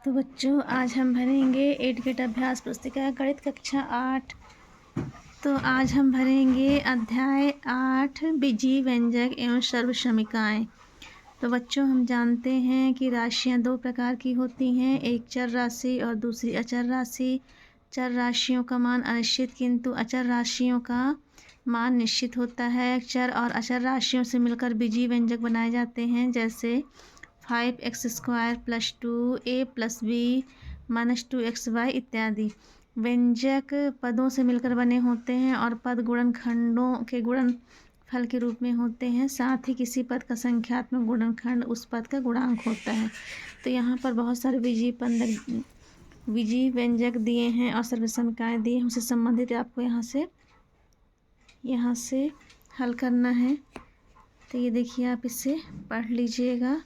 तो बच्चों आज हम भरेंगे 8 गेट अभ्यास पुस्तिका गणित कक्षा 8। तो आज हम भरेंगे अध्याय 8 बीजीय व्यंजक एवं सर्वश्रमिकाएँ। तो बच्चों हम जानते हैं कि राशियां दो प्रकार की होती हैं, एक चर राशि और दूसरी अचर राशि। चर राशियों का मान अनिश्चित किंतु अचर राशियों का मान निश्चित होता है। चर और अचर राशियों से मिलकर बीजीय व्यंजक बनाए जाते हैं, जैसे 5x² + 2a + b - 2xy इत्यादि। व्यंजक पदों से मिलकर बने होते हैं और पद गुणनखंडों के गुणनफल के रूप में होते हैं। साथ ही किसी पद का संख्यात्मक गुणनखंड उस पद का गुणांक होता है। तो यहाँ पर बहुत सारे बीजीय व्यंजक दिए हैं और सर्वश्रमिकाएँ दी हैं। उससे संबंधित आपको यहाँ से हल करना है। तो ये देखिए, आप इसे पढ़ लीजिएगा।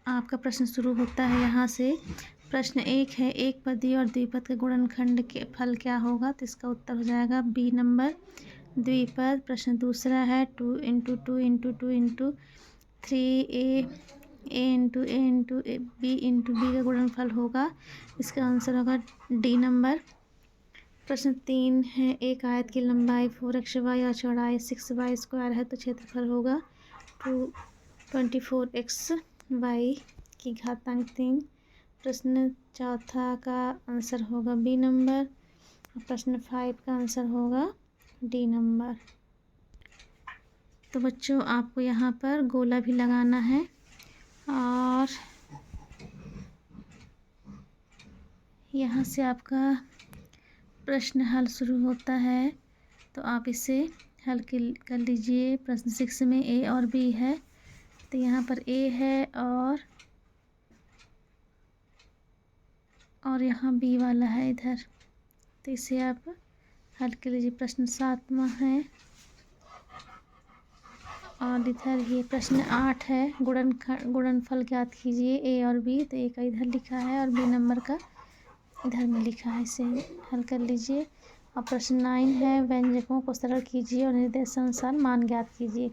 आपका प्रश्न शुरू होता है यहाँ से। प्रश्न 1 है, एक पदी और द्विपद के गुणनखंड के फल क्या होगा? तो इसका उत्तर हो जाएगा बी नंबर द्विपद। प्रश्न दूसरा है 2 × 2 × 2 × 3a × b का गुणनफल होगा। इसका आंसर होगा डी नंबर। प्रश्न 3 है, एक आयत की लंबाई 4xy और चौड़ाई 6y² है तो क्षेत्रफल होगा 24xy की घातांक 3। प्रश्न चौथा का आंसर होगा बी नंबर। प्रश्न 5 का आंसर होगा डी नंबर। तो बच्चों आपको यहाँ पर गोला भी लगाना है और यहाँ से आपका प्रश्न हल शुरू होता है। तो आप इसे हल कर लीजिए। प्रश्न 6 में ए और बी है, तो यहाँ पर ए है और यहाँ बी वाला है इधर, तो इसे आप हल कर लीजिए। प्रश्न 7वां है और इधर ये प्रश्न 8 है, गुणनफल ज्ञात कीजिए ए और बी। तो ए का इधर लिखा है और बी नंबर का इधर में लिखा है, इसे हल कर लीजिए। और प्रश्न 9 है, व्यंजकों को सरल कीजिए और निर्देशानुसार मान ज्ञात कीजिए।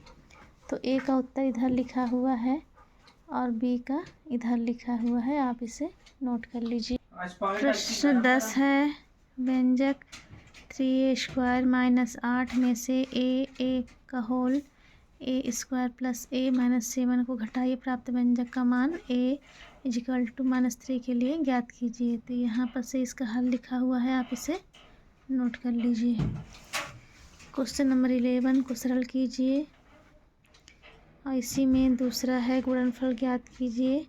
तो ए का उत्तर इधर लिखा हुआ है और बी का इधर लिखा हुआ है, आप इसे नोट कर लीजिए। प्रश्न 10 है, व्यंजक 3a² - 8 में से a² a² + a - 7 को घटाइए। प्राप्त व्यंजक का मान a = -3 के लिए ज्ञात कीजिए। तो यहाँ पर से इसका हल लिखा हुआ है, आप इसे नोट कर लीजिए। क्वेश्चन नंबर 11 को सरल कीजिए और इसी में दूसरा है, गुणनफल ज्ञात कीजिए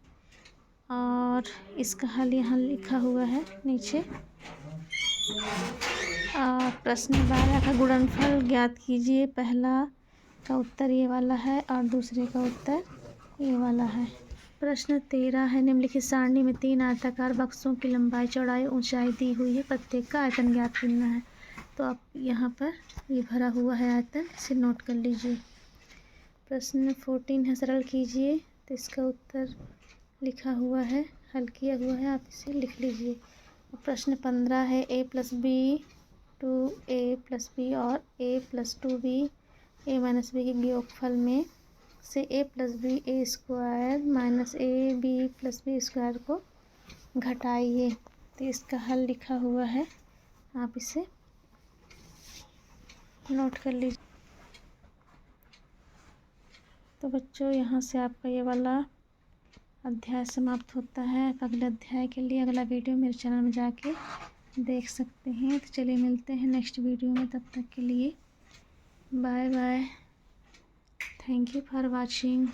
और इसका हल यहाँ लिखा हुआ है नीचे। प्रश्न 12 का गुणनफल ज्ञात कीजिए। पहला का उत्तर ये वाला है और दूसरे का उत्तर ये वाला है। प्रश्न 13 है, निम्नलिखित सारणी में 3 आयताकार बक्सों की लंबाई, चौड़ाई, ऊंचाई दी हुई है, प्रत्येक का आयतन ज्ञात करना है। तो आप यहाँ पर ये भरा हुआ है आयतन, इसे नोट कर लीजिए। प्रश्न 14 है, सरल कीजिए। तो इसका उत्तर लिखा हुआ है, हल किया हुआ है, आप इसे लिख लीजिए। प्रश्न 15 है, a + b 2a + b और a + 2b a - b के योगफल में से a + b a² - ab + b² को घटाइए। तो इसका हल लिखा हुआ है, आप इसे नोट कर लीजिए। तो बच्चों यहाँ से आपका ये वाला अध्याय समाप्त होता है। अगले अध्याय के लिए अगला वीडियो मेरे चैनल में जाके देख सकते हैं। तो चलिए मिलते हैं नेक्स्ट वीडियो में, तब तक के लिए bye bye. Thank you for watching.